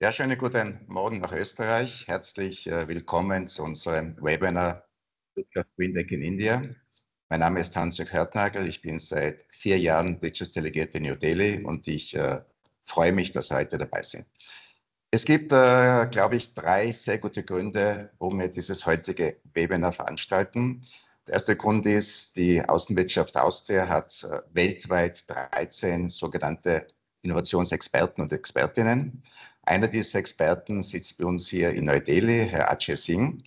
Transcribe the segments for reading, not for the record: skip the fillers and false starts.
Ja, schönen guten Morgen nach Österreich. Herzlich willkommen zu unserem Webinar Wirtschaft Green Tech in India. Mein Name ist Hans-Jörg Hörtnagel. Ich bin seit 4 Jahren Wirtschaftsdelegiert in New Delhi und ich freue mich, dass Sie heute dabei sind. Es gibt, glaube ich, 3 sehr gute Gründe, warum wir dieses heutige Webinar veranstalten. Der erste Grund ist, die Außenwirtschaft Austria hat weltweit 13 sogenannte Innovationsexperten und Expertinnen. Einer dieser Experten sitzt bei uns hier in Neu-Delhi, Herr Ajay Singh.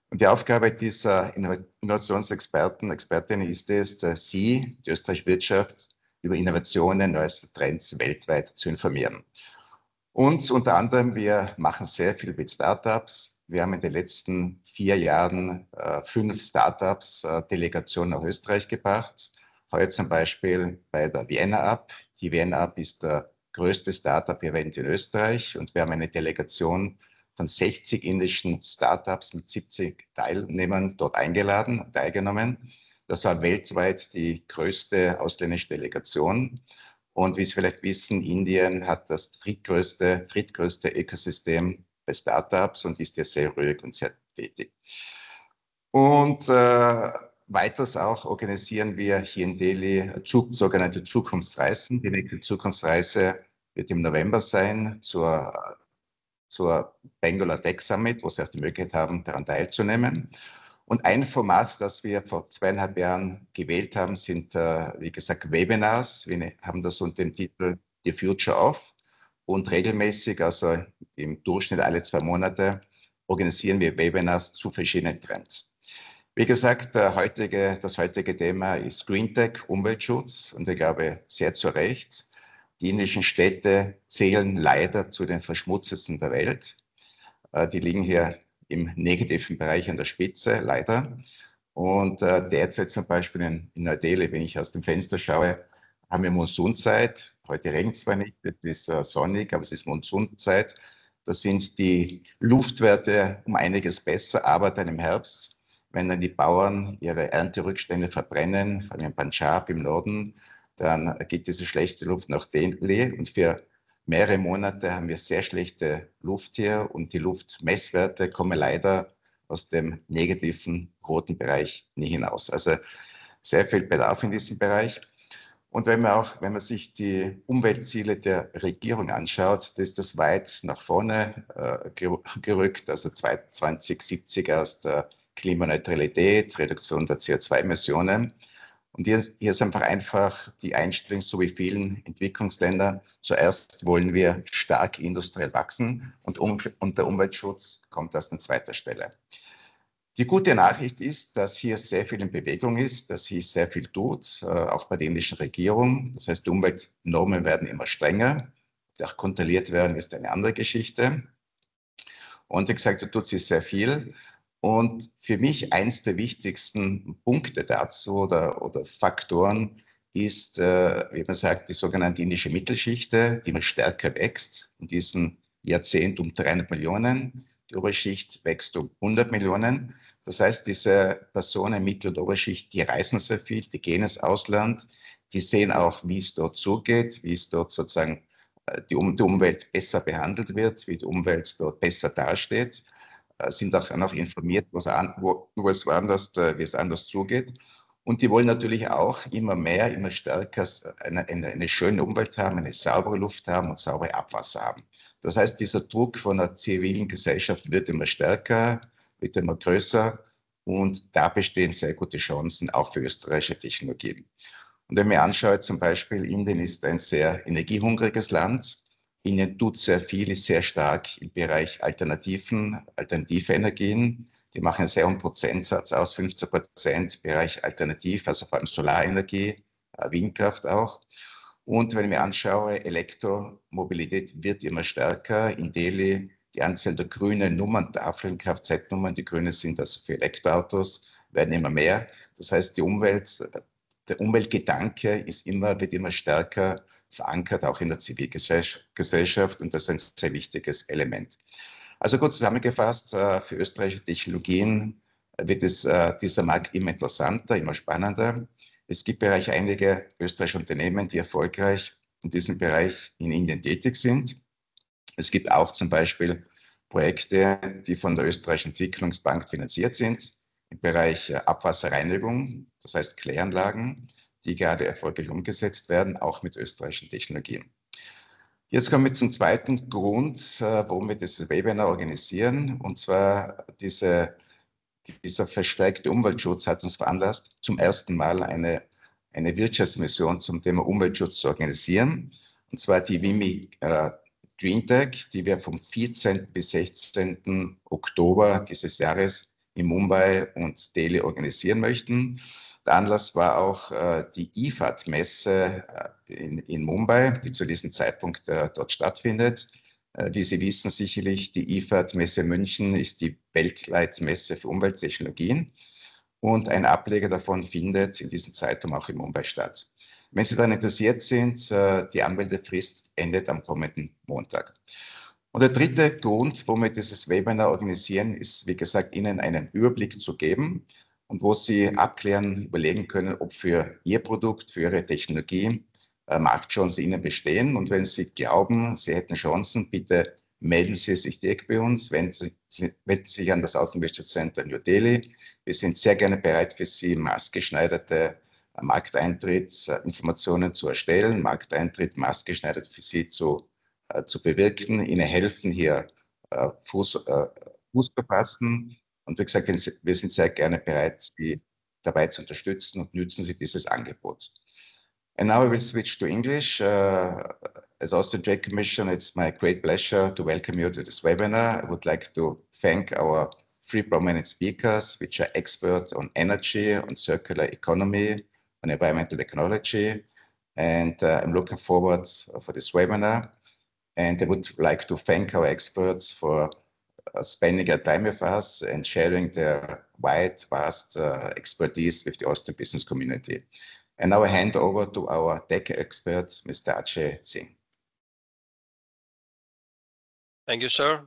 Und die Aufgabe dieser Innovationsexperten, Expertinnen ist es, Sie, die österreichische Wirtschaft, über Innovationen, neueste Trends weltweit zu informieren. Und unter anderem, wir machen sehr viel mit Startups. Wir haben in den letzten 4 Jahren 5 Startups Delegationen nach Österreich gebracht. Heute zum Beispiel bei der Vienna Up. Die Vienna Up ist der größte Startup-Event in Österreich und wir haben eine Delegation von 60 indischen Startups mit 70 Teilnehmern dort eingeladen und teilgenommen. Das war weltweit die größte ausländische Delegation. Und wie Sie vielleicht wissen, Indien hat das drittgrößte Ökosystem bei Startups und ist ja sehr ruhig und sehr tätig. Und weiters auch organisieren wir hier in Delhi sogenannte Zukunftsreisen. Die nächste Zukunftsreise wird im November sein zur Bangalore Tech Summit, wo Sie auch die Möglichkeit haben, daran teilzunehmen. Und ein Format, das wir vor 2,5 Jahren gewählt haben, sind, wie gesagt, Webinars. Wir haben das unter dem Titel The Future of. Und regelmäßig, also im Durchschnitt alle 2 Monate, organisieren wir Webinars zu verschiedenen Trends. Wie gesagt, das heutige Thema ist Green Tech, Umweltschutz. Und ich glaube, sehr zu Recht. Die indischen Städte zählen leider zu den verschmutztesten der Welt. Die liegen hier im negativen Bereich an der Spitze, leider. Und derzeit zum Beispiel in Neu-Delhi, wenn ich aus dem Fenster schaue, haben wir Monsunzeit. Heute regnet es zwar nicht, es ist sonnig, aber es ist Monsunzeit. Da sind die Luftwerte um einiges besser, aber dann im Herbst, wenn dann die Bauern ihre Ernterückstände verbrennen, vor allem in Punjab im Norden, dann geht diese schlechte Luft nach Delhi und für mehrere Monate haben wir sehr schlechte Luft hier und die Luftmesswerte kommen leider aus dem negativen roten Bereich nie hinaus. Also sehr viel Bedarf in diesem Bereich. Und wenn man sich die Umweltziele der Regierung anschaut, das ist das weit nach vorne gerückt, also 2070 erst Klimaneutralität, Reduktion der CO2-Emissionen. Und hier ist einfach die Einstellung, so wie vielen Entwicklungsländern. Zuerst wollen wir stark industriell wachsen und der Umweltschutz kommt erst an zweiter Stelle. Die gute Nachricht ist, dass hier sehr viel in Bewegung ist, dass hier sehr viel tut, auch bei der indischen Regierung. Das heißt, die Umweltnormen werden immer strenger. Auch kontrolliert werden ist eine andere Geschichte. Und wie gesagt, da tut sich sehr viel. Und für mich eins der wichtigsten Punkte dazu oder Faktoren ist, wie man sagt, die sogenannte indische Mittelschicht, die immer stärker wächst. In diesem Jahrzehnt um 300 Millionen. Die Oberschicht wächst um 100 Millionen. Das heißt, diese Personen, Mittel- und Oberschicht, die reisen sehr viel, die gehen ins Ausland, die sehen auch, wie es dort zugeht, wie es dort sozusagen die Umwelt besser behandelt wird, wie die Umwelt dort besser dasteht, sind auch noch informiert, wie es anders zugeht. Und die wollen natürlich auch immer mehr, immer stärker eine schöne Umwelt haben, eine saubere Luft haben und saubere Abwasser haben. Das heißt, dieser Druck von der zivilen Gesellschaft wird immer stärker, wird immer größer und da bestehen sehr gute Chancen auch für österreichische Technologien. Und wenn man anschaut, zum Beispiel Indien ist ein sehr energiehungriges Land. Indien tut sehr viel, ist sehr stark im Bereich alternative Energien. Die machen einen sehr hohen Prozentsatz aus, 15% Bereich Alternativ, also vor allem Solarenergie, Windkraft auch. Und wenn ich mir anschaue, Elektromobilität wird immer stärker. In Delhi die Anzahl der grünen Nummerntafeln, Kfz-Nummern, die grüne sind also für Elektroautos, werden immer mehr. Das heißt, der Umweltgedanke wird immer stärker verankert, auch in der Zivilgesellschaft und das ist ein sehr wichtiges Element. Also kurz zusammengefasst, für österreichische Technologien wird dieser Markt immer interessanter, immer spannender. Es gibt bereits einige österreichische Unternehmen, die erfolgreich in diesem Bereich in Indien tätig sind. Es gibt auch zum Beispiel Projekte, die von der Österreichischen Entwicklungsbank finanziert sind, im Bereich Abwasserreinigung, das heißt Kläranlagen, die gerade erfolgreich umgesetzt werden, auch mit österreichischen Technologien. Jetzt kommen wir zum zweiten Grund, warum wir dieses Webinar organisieren, und zwar dieser verstärkte Umweltschutz hat uns veranlasst, zum ersten Mal eine Wirtschaftsmission zum Thema Umweltschutz zu organisieren, und zwar die WIMI GreenTech, die wir vom 14. bis 16. Oktober dieses Jahres in Mumbai und Delhi organisieren möchten. Der Anlass war auch die IFAD-Messe in Mumbai, die zu diesem Zeitpunkt dort stattfindet. Wie Sie wissen sicherlich, die IFAD-Messe München ist die Weltleitmesse für Umwelttechnologien und ein Ableger davon findet in diesem Zeitraum auch in Mumbai statt. Wenn Sie daran interessiert sind, die Anmeldefrist endet am kommenden Montag. Und der dritte Grund, warum wir dieses Webinar organisieren, ist, wie gesagt, Ihnen einen Überblick zu geben und wo Sie abklären, überlegen können, ob für Ihr Produkt, für Ihre Technologie Marktchancen Ihnen bestehen. Und wenn Sie glauben, Sie hätten Chancen, bitte melden Sie sich direkt bei uns, wenden Sie sich an das Außenwirtschaftscenter New Delhi. Wir sind sehr gerne bereit für Sie, maßgeschneiderte Markteintrittsinformationen zu erstellen, Markteintritt maßgeschneidert für Sie zu bewirken, Ihnen helfen, hier Fuß zu fassen. Und wie gesagt, wir sind sehr gerne bereit, Sie dabei zu unterstützen, und nützen Sie dieses Angebot. And now I will switch to English. As Austrian Trade Commission, it's my great pleasure to welcome you to this webinar. I would like to thank our three prominent speakers, which are experts on energy, on circular economy, on environmental technology. And I'm looking forward for this webinar. And I would like to thank our experts for spending their time with us and sharing their wide, vast expertise with the Austrian business community. And now I hand over to our tech expert, Mr. Ajay Singh. Thank you, sir.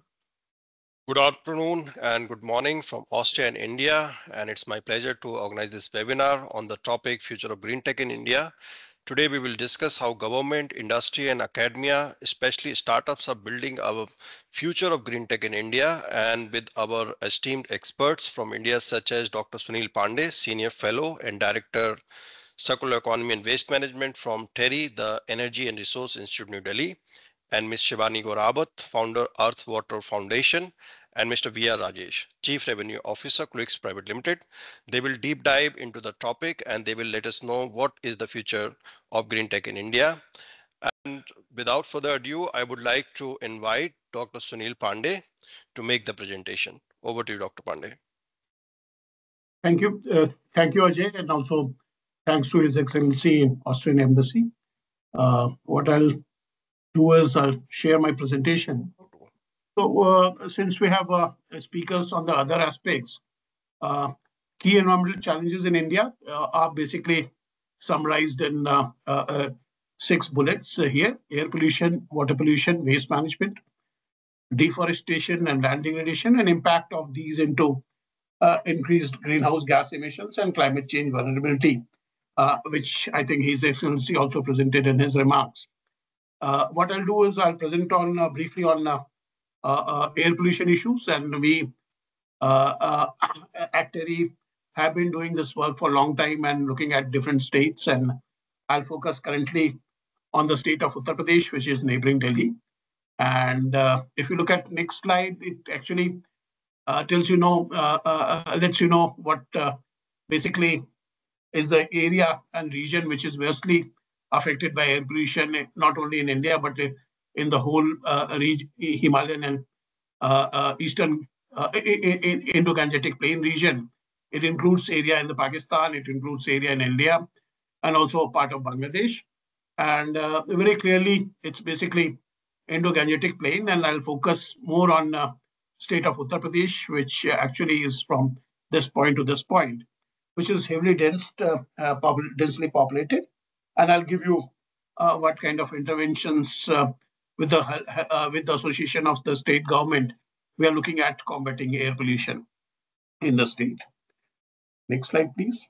Good afternoon and good morning from Austria and India. And it's my pleasure to organize this webinar on the topic Future of Green Tech in India. Today, we will discuss how government, industry, and academia, especially startups, are building our future of green tech in India, and with our esteemed experts from India, such as Dr. Sunil Pandey, Senior Fellow and Director, Circular Economy and Waste Management from TERI, the Energy and Resource Institute, New Delhi, and Ms. Shivani Gorabat, Founder, Earth Water Foundation, and Mr. V.R. Rajesh, Chief Revenue Officer, Quix Private Limited. They will deep dive into the topic and they will let us know what is the future of green tech in India. And without further ado, I would like to invite Dr. Sunil Pandey to make the presentation. Over to you, Dr. Pandey. Thank you. Thank you, Ajay, and also thanks to His Excellency Austrian Embassy. What I'll do is I'll share my presentation. So since we have speakers on the other aspects, key environmental challenges in India are basically summarized in 6 bullets here: air pollution, water pollution, waste management, deforestation and land degradation, and impact of these into increased greenhouse gas emissions and climate change vulnerability, which I think His Excellency also presented in his remarks. What I'll do is I'll present on briefly on air pollution issues, and we at TERI have been doing this work for a long time and looking at different states, and I'll focus currently on the state of Uttar Pradesh, which is neighboring Delhi. And if you look at next slide, it actually tells you lets you know what basically is the area and region which is mostly affected by air pollution, not only in India, but in the whole Himalayan and eastern Indo-Gangetic Plain region. It includes area in the Pakistan, it includes area in India, and also a part of Bangladesh. And very clearly, it's basically Indo-Gangetic Plain, and I'll focus more on state of Uttar Pradesh, which actually is from this point to this point, which is heavily densely populated. And I'll give you what kind of interventions with the association of the state government we are looking at combating air pollution in the state. Next slide, please.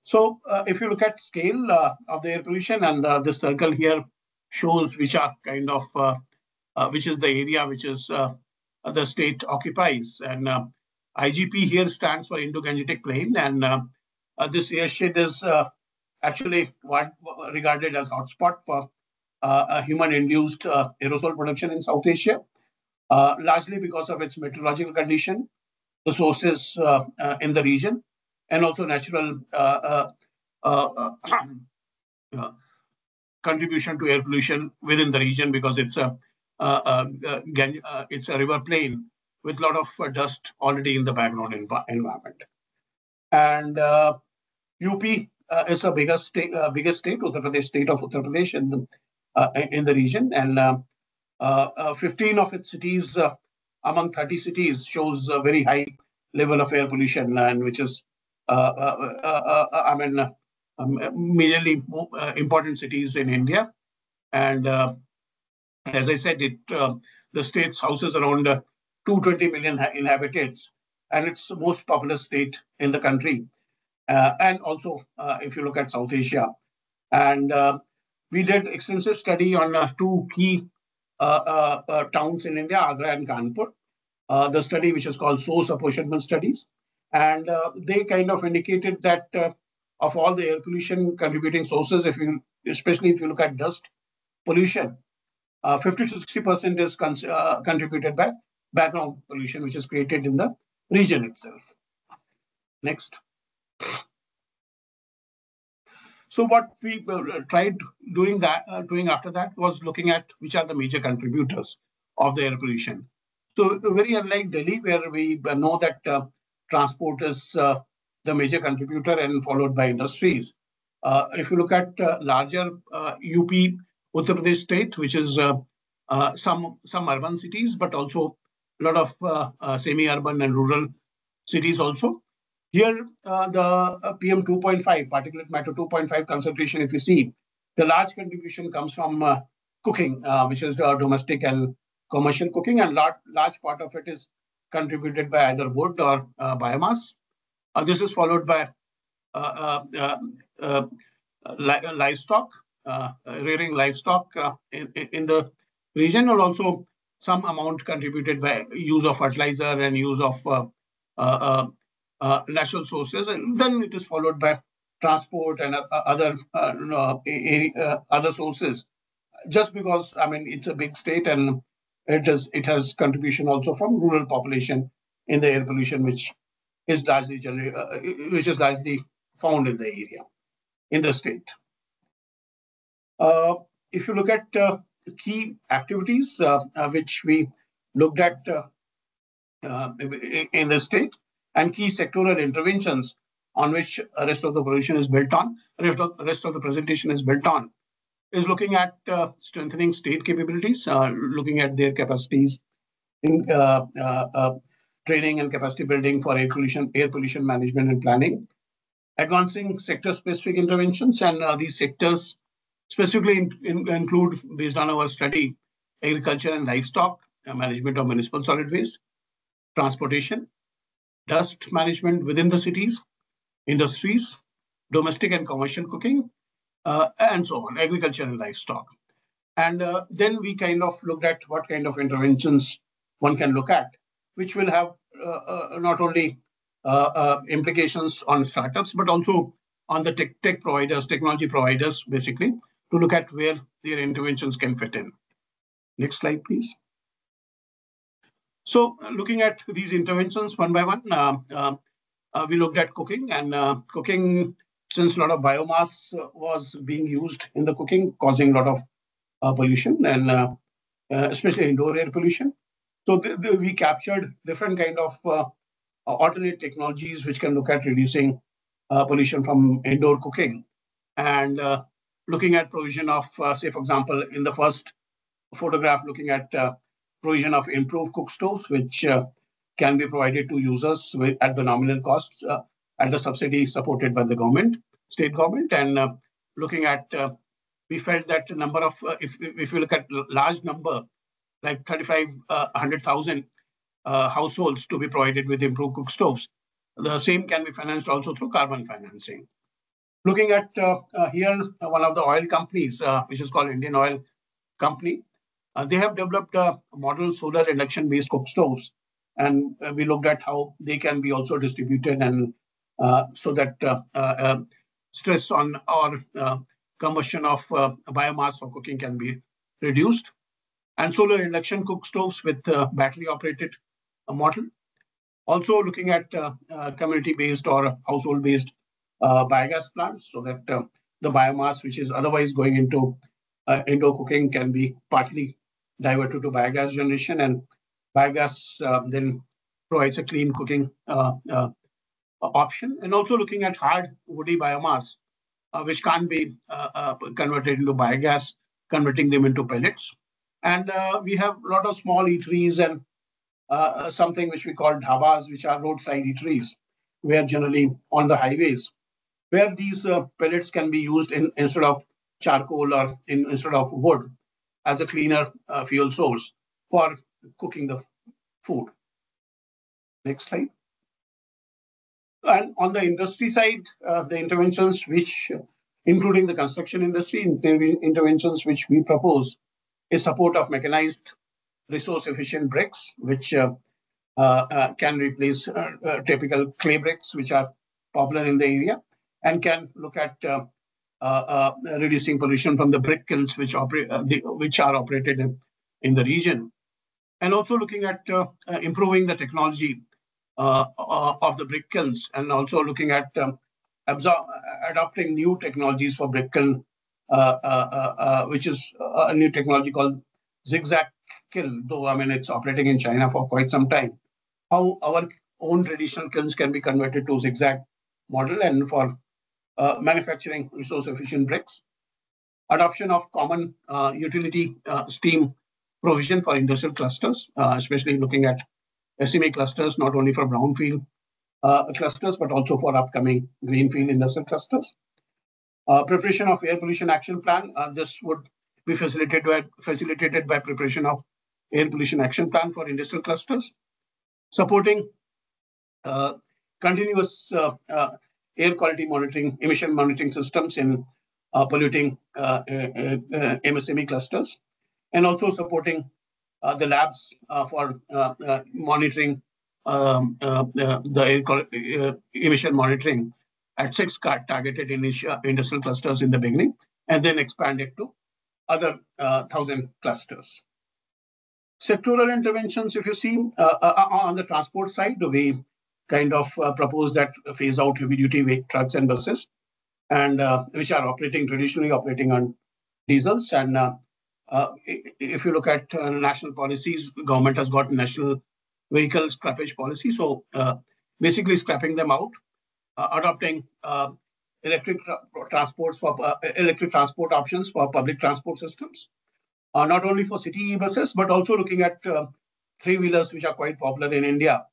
So if you look at scale of the air pollution, and this circle here shows which are kind of which is the area which is the state occupies. And IGP here stands for Indo-Gangetic Plain, and this airshed is actually regarded as hotspot for a human-induced aerosol production in South Asia, largely because of its meteorological condition, the sources in the region, and also natural contribution to air pollution within the region, because it's a river plain with a lot of dust already in the background environment. And UP is the biggest state, Uttar Pradesh, state of Uttar Pradesh in the region, and 15 of its cities among 30 cities shows a very high level of air pollution, and which is majorly important cities in India. And as I said, the state houses around 220 million inhabitants, and it's the most populous state in the country. And also, if you look at South Asia, and we did extensive study on two key towns in India, Agra and Kanpur. The study, which is called source apportionment studies, and they kind of indicated that of all the air pollution contributing sources, especially if you look at dust pollution, 50 to 60% is contributed by background pollution, which is created in the region itself. Next. So what we tried doing after that was looking at which are the major contributors of the air pollution. So very unlike Delhi, where we know that transport is the major contributor and followed by industries. If you look at larger UP, Uttar Pradesh state, which is some urban cities, but also a lot of semi-urban and rural cities also. Here, the PM 2.5, particulate matter 2.5 concentration, if you see, the large contribution comes from cooking, which is the domestic and commercial cooking, and large part of it is contributed by either wood or biomass. This is followed by livestock, rearing livestock in the region, and also some amount contributed by use of fertilizer and use of natural sources, and then it is followed by transport and other sources. Just because it's a big state, and it has contribution also from rural population in the air pollution, which is largely found in the area, in the state. If you look at key activities which we looked at in the state, and key sectoral interventions on which rest of the presentation is built on, is looking at strengthening state capabilities, looking at their capacities in training and capacity building for air pollution management and planning, advancing sector-specific interventions, and these sectors specifically include, based on our study, agriculture and livestock, management of municipal solid waste, transportation, dust management within the cities, industries, domestic and commercial cooking, and so on, agriculture and livestock. And then we kind of looked at what kind of interventions one can look at, which will have not only implications on startups, but also on the tech providers, technology providers, basically, to look at where their interventions can fit in. Next slide, please. So looking at these interventions one by one, we looked at cooking, and cooking, since a lot of biomass was being used in the cooking, causing a lot of pollution, and especially indoor air pollution. So we captured different kind of alternate technologies which can look at reducing pollution from indoor cooking, and looking at provision of, say, for example, in the first photograph, looking at provision of improved cook stoves, which can be provided to users at the nominal costs, at the subsidy supported by the government, state government, and looking at, we felt that the number of, if you look at large number, like 3,500,000 households to be provided with improved cook stoves, the same can be financed also through carbon financing. Looking at here, one of the oil companies, which is called Indian Oil Company, They have developed a model solar induction-based cook stoves, and we looked at how they can be also distributed, and so that stress on or combustion of biomass for cooking can be reduced. And solar induction cook stoves with battery-operated model. Also looking at community-based or household-based biogas plants, so that the biomass which is otherwise going into indoor cooking can be partly diverted to biogas generation, and biogas then provides a clean cooking option. And also looking at hard woody biomass, which can't be converted into biogas, converting them into pellets. And we have a lot of small eateries and something which we call dhabas, which are roadside eateries, where generally on the highways, where these pellets can be used instead of charcoal or instead of wood as a cleaner fuel source for cooking the food. Next slide. And on the industry side, the interventions which, including the construction industry, interventions which we propose is support of mechanized resource-efficient bricks, which can replace typical clay bricks, which are popular in the area, and can look at reducing pollution from the brick kilns which are operated in the region, and also looking at improving the technology of the brick kilns, and also looking at adopting new technologies for brick kiln, which is a new technology called zigzag kiln, though I mean it's operating in China for quite some time. How our own traditional kilns can be converted to zigzag model and for manufacturing resource-efficient bricks. Adoption of common utility steam provision for industrial clusters, especially looking at SME clusters, not only for brownfield clusters, but also for upcoming greenfield industrial clusters. Preparation of air pollution action plan. This would be facilitated by preparation of air pollution action plan for industrial clusters. Supporting continuous air quality monitoring, emission monitoring systems in polluting MSME clusters, and also supporting the labs for monitoring the emission monitoring at 6 targeted industrial clusters in the beginning, and then expand it to other 1,000 clusters. Sectoral interventions, if you see on the transport side, we kind of propose that phase out heavy-duty trucks and buses, and which are traditionally operating on diesels. And if you look at national policies, government has got national vehicle scrappage policy. So basically scrapping them out, adopting electric transport options for public transport systems, not only for city buses, but also looking at three-wheelers, which are quite popular in India,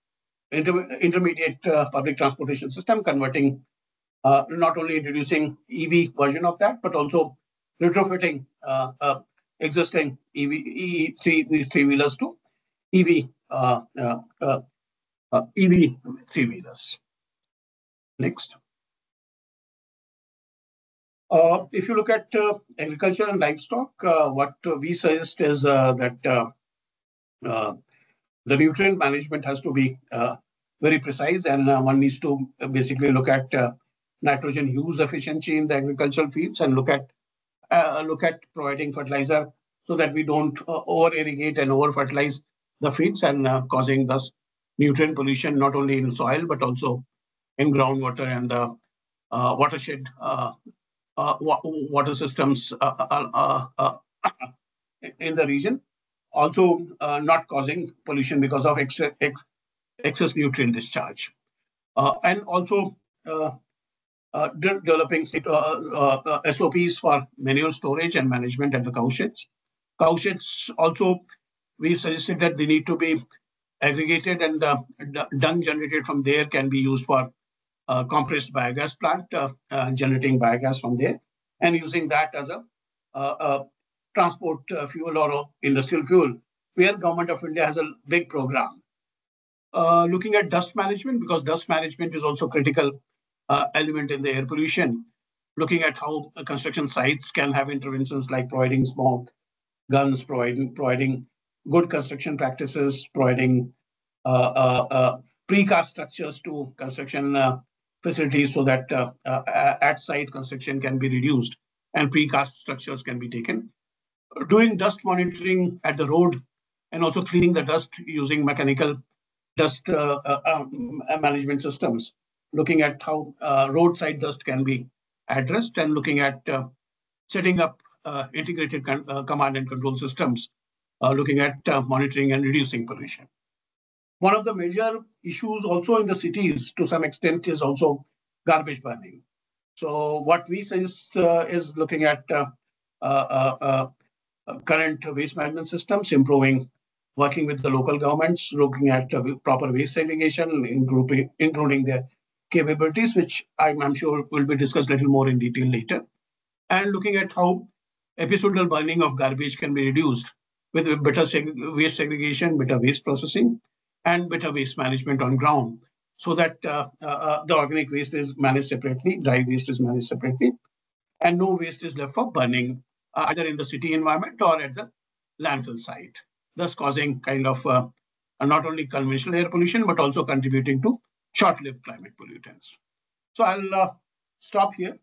intermediate public transportation system, converting, not only introducing EV version of that, but also retrofitting existing EV three-wheelers to EV three-wheelers. Next. If you look at agriculture and livestock, what we suggest is that the nutrient management has to be very precise, and one needs to basically look at nitrogen use efficiency in the agricultural fields, and look at providing fertilizer so that we don't over-irrigate and over-fertilize the fields, and causing thus nutrient pollution not only in soil but also in groundwater and the watershed water systems in the region. Also not causing pollution because of excess nutrient discharge. And also developing SOPs for manure storage and management at the cow sheds. Cow sheds also, we suggested that they need to be aggregated, and the dung generated from there can be used for compressed biogas plant, generating biogas from there, and using that as a transport fuel or industrial fuel, where Government of India has a big program. Looking at dust management, because dust management is also critical element in the air pollution. Looking at how construction sites can have interventions like providing smoke guns, providing good construction practices, providing precast structures to construction facilities so that at-site construction can be reduced and precast structures can be taken. Doing dust monitoring at the road and also cleaning the dust using mechanical dust management systems, looking at how roadside dust can be addressed and looking at setting up integrated command and control systems, looking at monitoring and reducing pollution. One of the major issues also in the cities to some extent is also garbage burning. So what we suggest is looking at current waste management systems, improving, working with the local governments, looking at proper waste segregation, including their capabilities, which I'm sure will be discussed a little more in detail later, and looking at how episodal burning of garbage can be reduced with better waste segregation, better waste processing, and better waste management on ground, so that the organic waste is managed separately, dry waste is managed separately, and no waste is left for burning either in the city environment or at the landfill site, thus causing kind of not only conventional air pollution, but also contributing to short-lived climate pollutants. So I'll stop here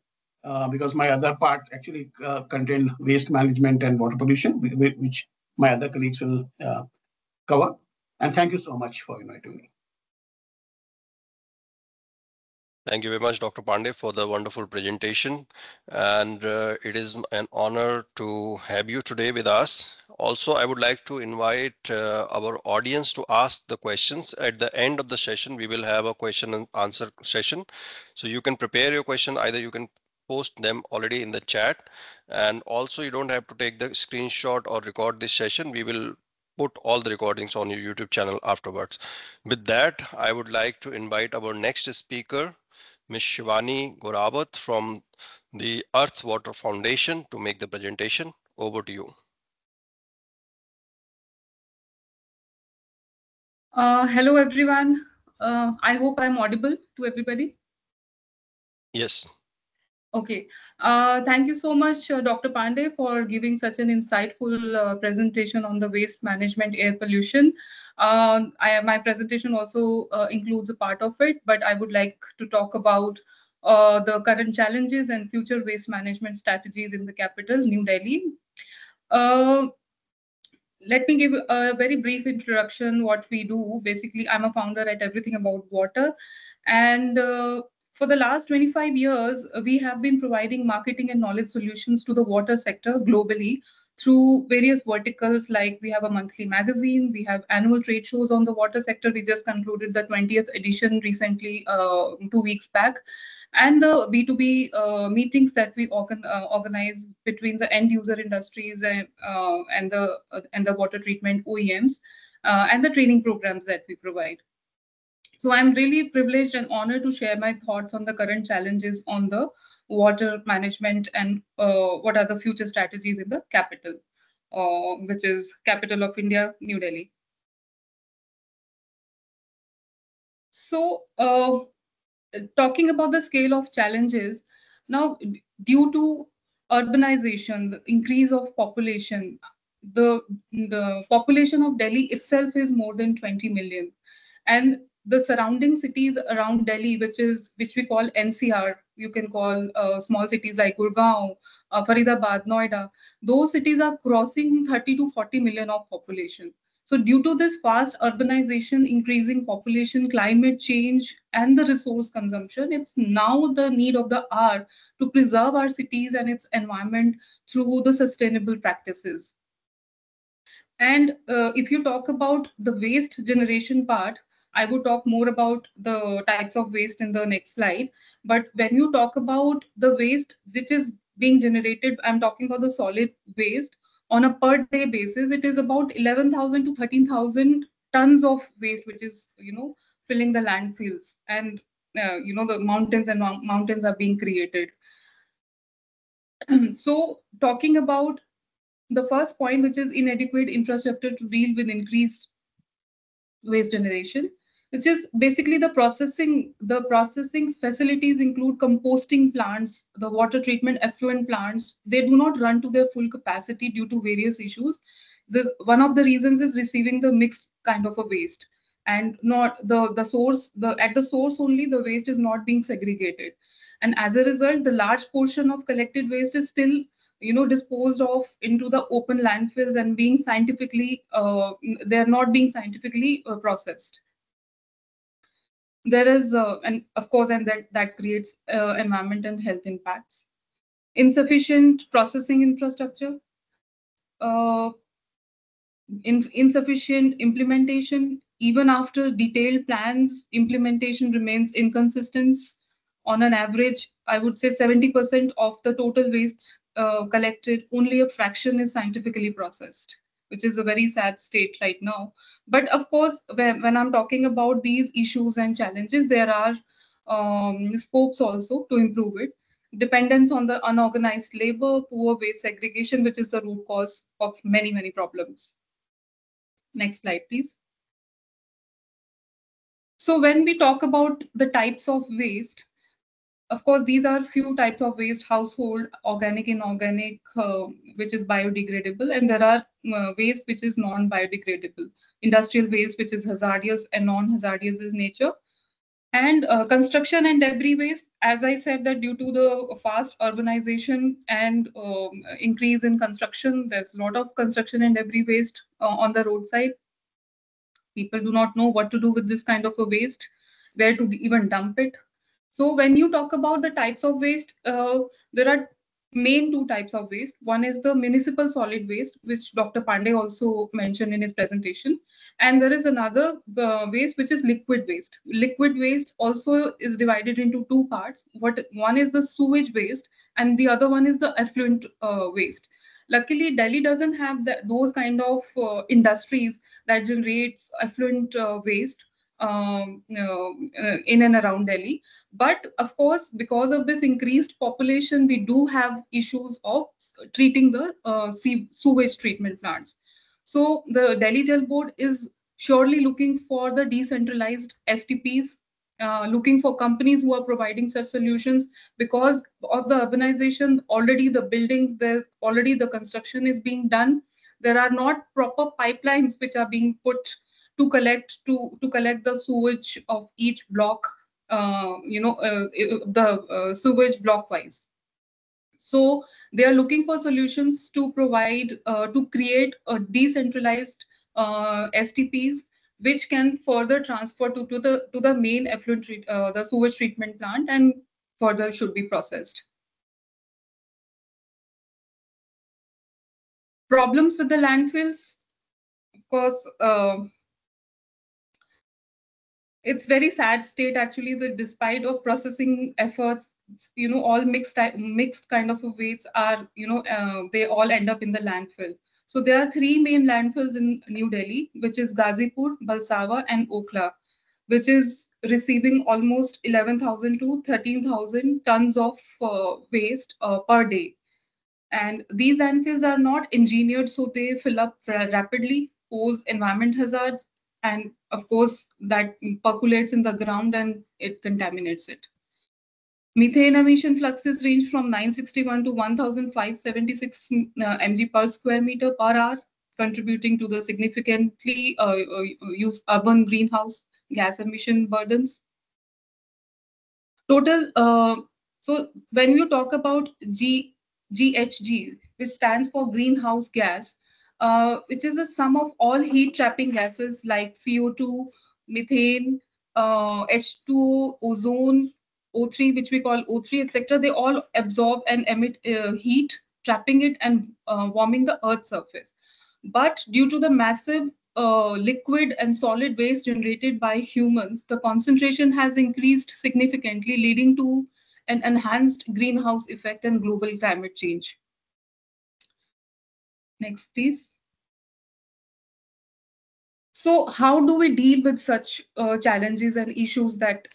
because my other part actually contained waste management and water pollution, which my other colleagues will cover. And thank you so much for inviting me. Thank you very much, Dr. Pandey, for the wonderful presentation. And it is an honor to have you today with us. Also, I would like to invite our audience to ask the questions. At the end of the session, we will have a question and answer session. So you can prepare your question. Either you can post them already in the chat. And also, you don't have to take the screenshot or record this session. We will put all the recordings on your YouTube channel afterwards. With that, I would like to invite our next speaker, Ms. Shivani Gorawat from the Earth Water Foundation, to make the presentation. Over to you. Hello, everyone. I hope I'm audible to everybody. Yes. Okay. Thank you so much, Dr. Pandey, for giving such an insightful presentation on the waste management, air pollution. My presentation also includes a part of it, but I would like to talk about the current challenges and future waste management strategies in the capital, New Delhi. Let me give a very brief introduction what we do. Basically, I'm a founder at Everything About Water, and for the last 25 years, we have been providing marketing and knowledge solutions to the water sector globally through various verticals. Like we have a monthly magazine, we have annual trade shows on the water sector. We just concluded the 20th edition recently, 2 weeks back. And the B2B meetings that we organize between the end user industries and the water treatment OEMs and the training programs that we provide. So I'm really privileged and honored to share my thoughts on the current challenges on the water management and what are the future strategies in the capital, which is capital of India, New Delhi. So talking about the scale of challenges, now due to urbanization, the increase of population, the population of Delhi itself is more than 20 million. And the surrounding cities around Delhi, which we call NCR, you can call small cities like Gurgaon, Faridabad, Noida, those cities are crossing 30 to 40 million of population. So due to this fast urbanization, increasing population, climate change, and the resource consumption, it's now the need of the hour to preserve our cities and its environment through the sustainable practices. And if you talk about the waste generation part, I would talk more about the types of waste in the next slide. But when you talk about the waste which is being generated, I'm talking about the solid waste. On a per day basis, it is about 11,000 to 13,000 tons of waste, which is, filling the landfills. And, the mountains and mountains are being created. So talking about the first point, which is inadequate infrastructure to deal with increased waste generation. which is basically the processing. The processing facilities include composting plants, the water treatment effluent plants. They do not run to their full capacity due to various issues. One of the reasons is receiving the mixed kind of a waste, and not the source. At the source only, the waste is not being segregated, and as a result, the large portion of collected waste is still disposed of into the open landfills and being scientifically they're not being scientifically processed. There is and of course, and that creates environment and health impacts. Insufficient processing infrastructure, insufficient implementation. Even after detailed plans, implementation remains inconsistent. On an average, I would say 70% of the total waste collected, only a fraction is scientifically processed, which is a very sad state right now. But of course, when I'm talking about these issues and challenges, there are scopes also to improve it. Dependence on the unorganized labor, poor waste segregation, which is the root cause of many, many problems. Next slide, please. So when we talk about the types of waste, of course, these are few types of waste: household, organic, inorganic, which is biodegradable, and there are waste which is non-biodegradable, industrial waste, which is hazardous and non-hazardous in nature, and construction and debris waste. As I said, that due to the fast urbanization and increase in construction, there's a lot of construction and debris waste on the roadside. People do not know what to do with this kind of a waste, where to even dump it. So when you talk about the types of waste, there are main two types of waste. One is the municipal solid waste, which Dr. Pandey also mentioned in his presentation. And there is another waste, which is liquid waste. Liquid waste also is divided into two parts. One is the sewage waste, and the other one is the effluent waste. Luckily, Delhi doesn't have those kind of industries that generates effluent waste in and around Delhi. But of course, because of this increased population, we do have issues of treating the sewage treatment plants. So the Delhi Jal Board is surely looking for the decentralized STPs, looking for companies who are providing such solutions. Because of the urbanization, already the buildings, already the construction is being done. There are not proper pipelines which are being put to collect the sewage of each block, the sewage block wise. So they are looking for solutions to provide, to create a decentralized STPs, which can further transfer to the main effluent the sewage treatment plant, and further should be processed. Problems with the landfills, of course. It's very sad state actually, that despite of processing efforts, all mixed kind of wastes are, they all end up in the landfill. So there are three main landfills in New Delhi, which is Ghazipur, Balsawa, and Okhla, which is receiving almost 11,000 to 13,000 tons of waste per day. And these landfills are not engineered, so they fill up rapidly, pose environment hazards, and of course that percolates in the ground and it contaminates it. Methane emission fluxes range from 961 to 1,576 mg per square meter per hour, contributing to the significantly urban greenhouse gas emission burdens. Total, so when you talk about GHG, which stands for greenhouse gas, which is a sum of all heat trapping gases like CO2, methane, H2O, ozone, O3, which we call O3, etc. They all absorb and emit heat, trapping it and warming the Earth's surface. But due to the massive liquid and solid waste generated by humans, the concentration has increased significantly, leading to an enhanced greenhouse effect and global climate change. Next, please. So how do we deal with such challenges and issues that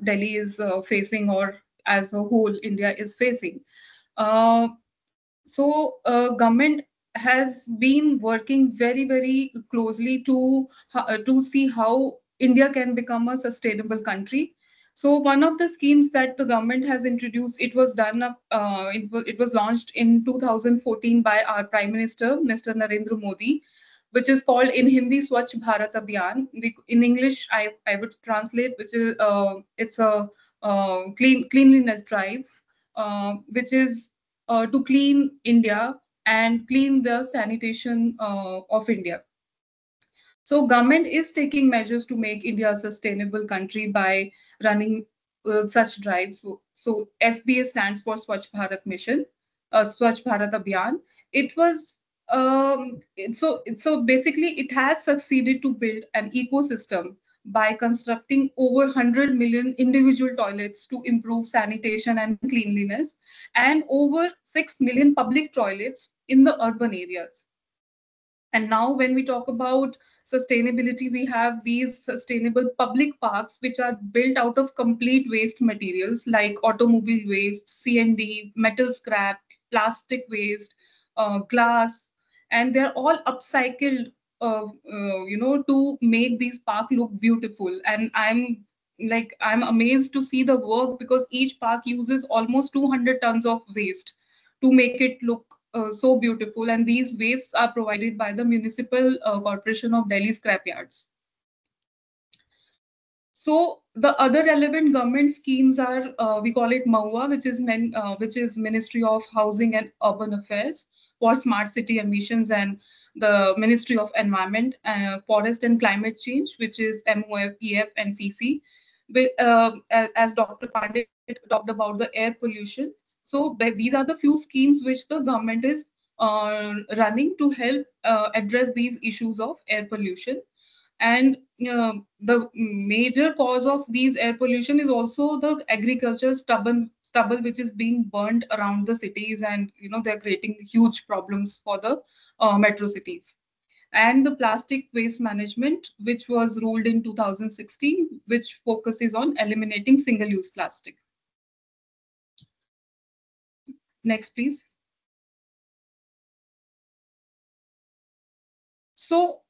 Delhi is facing, or as a whole India is facing? Government has been working very, very closely to see how India can become a sustainable country. So one of the schemes that the government has introduced, it was launched in 2014 by our Prime Minister, Mr. Narendra Modi, which is called in Hindi Swachh Bharat Abhiyan. In English, I would translate, which is it's a cleanliness drive, which is to clean India and clean the sanitation of India. So government is taking measures to make India a sustainable country by running such drives. So SBA stands for Swachh Bharat Mission, Swachh Bharat Abhiyan. It was so basically it has succeeded to build an ecosystem by constructing over 100 million individual toilets to improve sanitation and cleanliness, and over 6 million public toilets in the urban areas. And now when we talk about sustainability, we have these sustainable public parks, which are built out of complete waste materials like automobile waste, C&D, metal scrap, plastic waste, glass, and they're all upcycled, to make these parks look beautiful. And I'm amazed to see the work, because each park uses almost 200 tons of waste to make it look so beautiful, and these wastes are provided by the Municipal Corporation of Delhi scrapyards. So the other relevant government schemes are, we call it MoHUA, which is Ministry of Housing and Urban Affairs for smart city emissions, and the Ministry of Environment, Forest and Climate Change, which is MOF, EF, and CC. As Dr. Pandey talked about the air pollution. So these are the few schemes which the government is running to help address these issues of air pollution. And the major cause of these air pollution is also the agricultural stubble which is being burned around the cities, and they're creating huge problems for the metro cities. And the plastic waste management, which was ruled in 2016, which focuses on eliminating single-use plastic. Next, please. So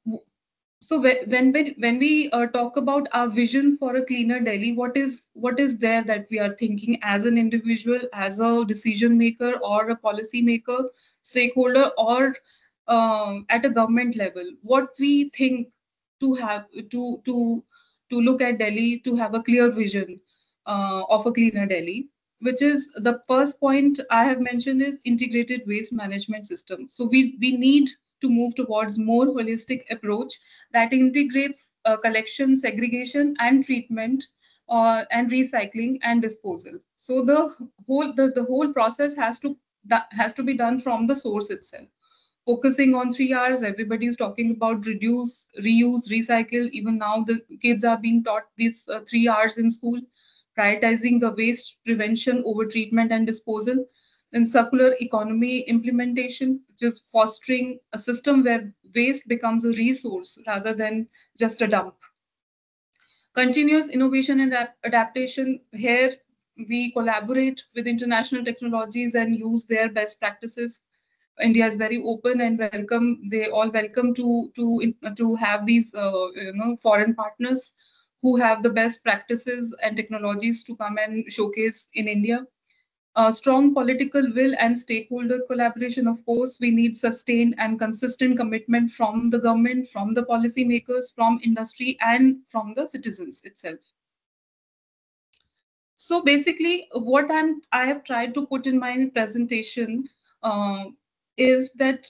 when we talk about our vision for a cleaner Delhi, what is there that we are thinking as an individual, as a decision maker, or a policy maker, stakeholder, or at a government level? What we think to have to look at Delhi, to have a clear vision of a cleaner Delhi, which is the first point I have mentioned, is integrated waste management system. So we need to move towards more holistic approach that integrates collection, segregation, and treatment, and recycling and disposal. So the whole process has to be done from the source itself, focusing on 3 R's. Everybody is talking about reduce, reuse, recycle. Even now the kids are being taught these 3 R's in school. Prioritizing the waste prevention over treatment and disposal. Then circular economy implementation, which is fostering a system where waste becomes a resource rather than just a dump. Continuous innovation and adaptation. Here we collaborate with international technologies and use their best practices. India is very open and welcome. They all welcome to have these foreign partners who have the best practices and technologies to come and showcase in India. Strong political will and stakeholder collaboration. Of course, we need sustained and consistent commitment from the government, from the policymakers, from industry, and from the citizens itself. So basically, what I have tried to put in my presentation is that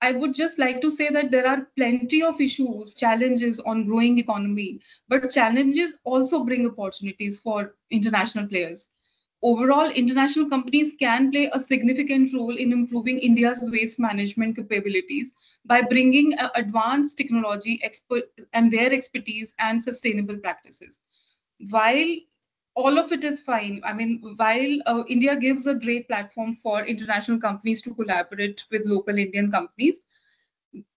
I would just like to say that there are plenty of issues, challenges on growing economy, but challenges also bring opportunities for international players. Overall, international companies can play a significant role in improving India's waste management capabilities by bringing advanced technology and their expertise and sustainable practices. While all of it is fine, I mean, while India gives a great platform for international companies to collaborate with local Indian companies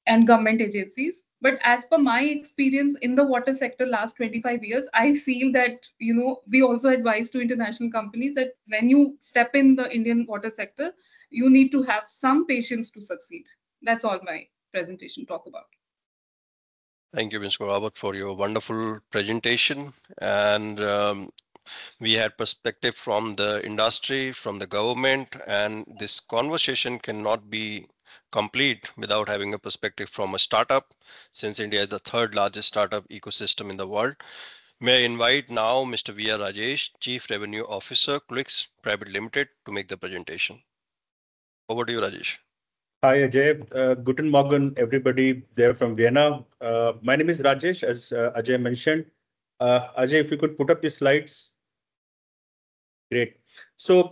and government agencies, but as per my experience in the water sector last 25 years, I feel that, we also advise to international companies that when you step in the Indian water sector, you need to have some patience to succeed. That's all my presentation talk about. Thank you, Mr. Rawat, for your wonderful presentation. And we had perspective from the industry, from the government, and this conversation cannot be complete without having a perspective from a startup, since India is the third largest startup ecosystem in the world. May I invite now Mr. V.R. Rajesh, Chief Revenue Officer, Quix Private Limited, to make the presentation. Over to you, Rajesh. Hi, Ajay. Guten Morgen, everybody there from Vienna. My name is Rajesh, as Ajay mentioned. Ajay, if you could put up the slides. Great. So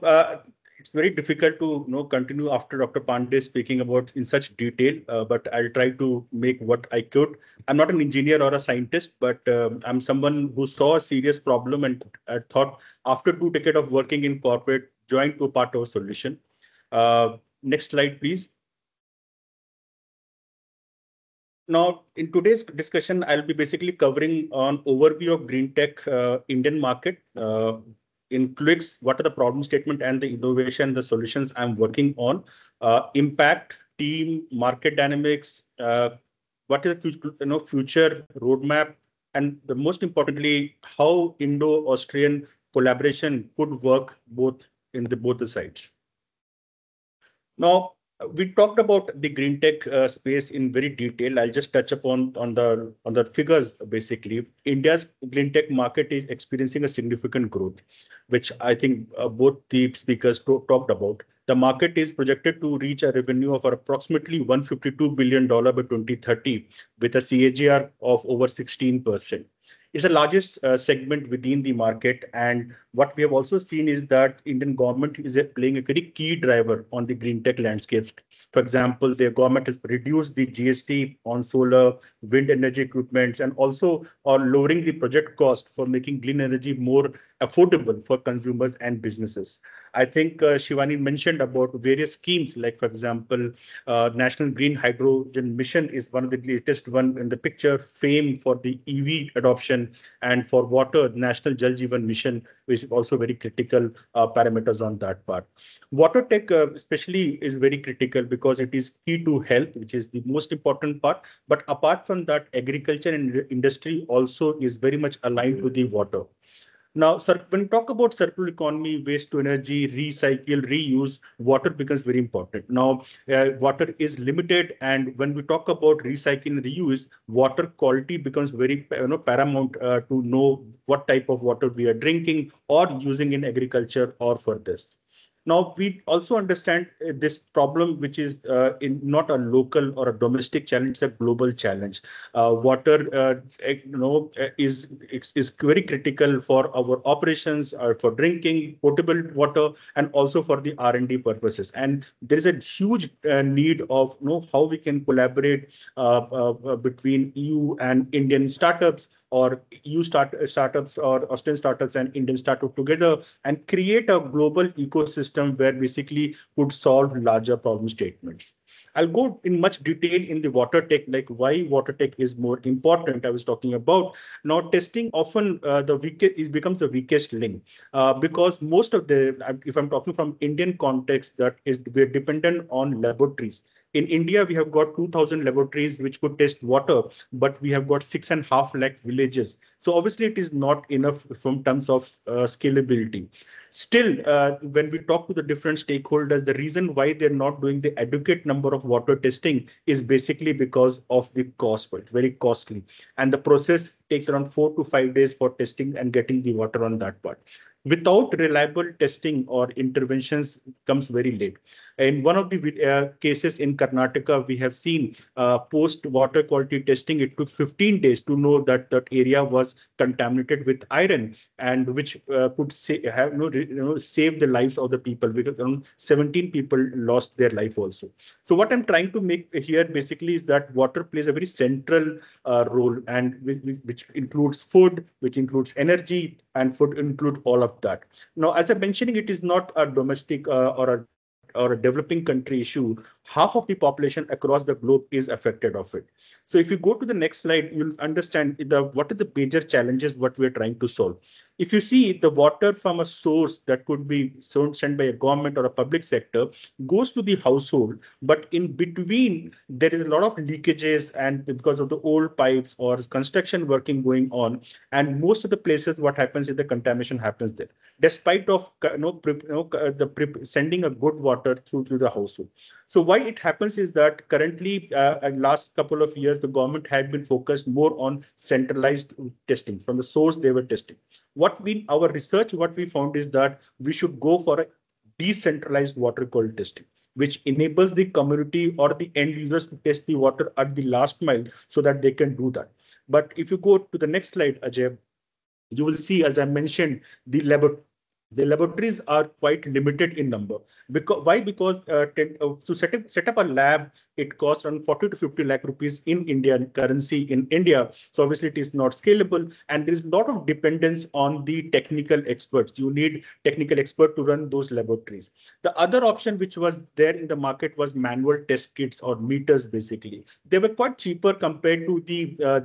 it's very difficult to continue after Dr. Pandey speaking about in such detail, but I'll try to make what I could. I'm not an engineer or a scientist, but I'm someone who saw a serious problem and I thought after 2 decades of working in corporate, joined to a part of a solution. Next slide, please. Now, in today's discussion, I'll be basically covering an overview of green tech Indian market. In Quix, what are the problem statement and the innovation, the solutions I'm working on, impact, team, market dynamics, what is the future roadmap, and the most importantly, how Indo-Austrian collaboration could work both the sides. Now, we talked about the green tech space in very detail. I'll just touch upon on the figures. Basically, India's green tech market is experiencing a significant growth, which I think both the speakers talked about. The market is projected to reach a revenue of approximately $152 billion by 2030, with a CAGR of over 16%. It's the largest segment within the market. And what we have also seen is that Indian government is playing a very key driver on the green tech landscape. For example, the government has reduced the GST on solar, wind energy equipments, and also are lowering the project cost for making clean energy more affordable for consumers and businesses. I think Shivani mentioned about various schemes, like, for example, National Green Hydrogen Mission is one of the latest one in the picture, FAME for the EV adoption, and for water, National Jal Jeevan Mission, which is also very critical parameters on that part. Water tech especially is very critical because it is key to health, which is the most important part. But apart from that, agriculture and industry also is very much aligned to the water. Now, sir, when we talk about circular economy, waste to energy, recycle, reuse, water becomes very important. Now, water is limited, and when we talk about recycling and reuse, water quality becomes very paramount to know what type of water we are drinking or using in agriculture or for this. Now, we also understand this problem, which is not a local or a domestic challenge, it's a global challenge. Water, is very critical for our operations, for drinking, potable water, and also for the R&D purposes. And there is a huge need of how we can collaborate between EU and Indian startups, or EU startups or Austrian startups and Indian startups together, and create a global ecosystem where basically could solve larger problem statements. I'll go in much detail in the water tech, like why water tech is more important. I was talking about now testing often becomes the weakest link because most of if I'm talking from Indian context, that is we're dependent on laboratories. In India, we have got 2,000 laboratories which could test water, but we have got 6.5 lakh villages. So obviously, it is not enough from terms of scalability. Still, when we talk to the different stakeholders, the reason why they're not doing the adequate number of water testing is basically because of the cost. It's very costly. And the process takes around 4 to 5 days for testing and getting the water on that part. Without reliable testing or interventions comes very late. In one of the cases in Karnataka, we have seen post water quality testing, it took 15 days to know that that area was contaminated with iron, and which could save the lives of the people, because around 17 people lost their life also. So what I'm trying to make here basically is that water plays a very central role, and which includes food, which includes energy, and food include all of that. Now, as I'm mentioning, it is not a domestic or a developing country issue. Half of the population across the globe is affected of it. So if you go to the next slide, you'll understand what are the major challenges what we're trying to solve. If you see the water from a source that could be sent by a government or a public sector goes to the household, but in between there is a lot of leakages and because of the old pipes or construction working going on, and most of the places what happens is the contamination happens there, despite of sending a good water through to the household. So why it happens is that currently, last couple of years, the government had been focused more on centralized testing from the source they were testing. Our research, what we found is that we should go for a decentralized water quality testing, which enables the community or the end users to test the water at the last mile so that they can do that. But if you go to the next slide, Ajay, you will see, as I mentioned, the laboratories are quite limited in number. Why? Because to set up a lab, it costs around 40 to 50 lakh rupees in Indian currency in India. So obviously it is not scalable, and there is a lot of dependence on the technical experts. You need technical expert to run those laboratories. The other option which was there in the market was manual test kits or meters. Basically, they were quite cheaper compared to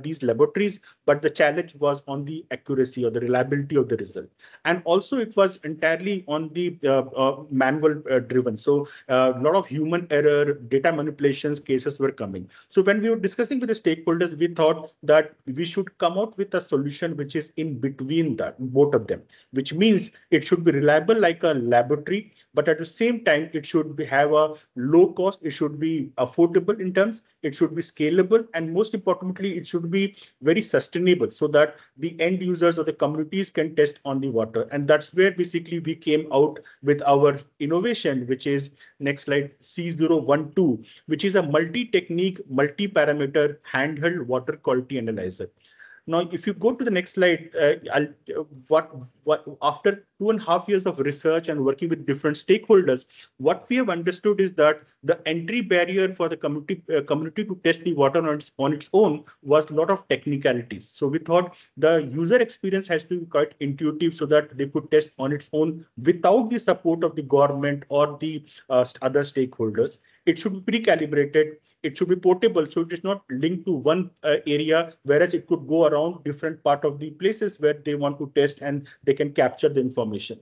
these laboratories, but the challenge was on the accuracy or the reliability of the result, and also it was entirely on the manual driven. So a lot of human error, data manipulations cases were coming. So when we were discussing with the stakeholders, we thought that we should come out with a solution which is in between that, both of them, which means it should be reliable like a laboratory, but at the same time, it should have a low cost, it should be affordable in terms, it should be scalable, and most importantly, it should be very sustainable so that the end users or the communities can test on the water. And that's where basically we came out with our innovation, which is next slide, C012, which is a multi-technique, multi-parameter handheld water quality analyzer. Now, if you go to the next slide, after 2.5 years of research and working with different stakeholders, what we have understood is that the entry barrier for the community to test the water on its own was a lot of technicalities. So we thought the user experience has to be quite intuitive so that they could test on its own without the support of the government or the other stakeholders. It should be pre-calibrated. It should be portable, so it is not linked to one area, whereas it could go around different part of the places where they want to test and they can capture the information.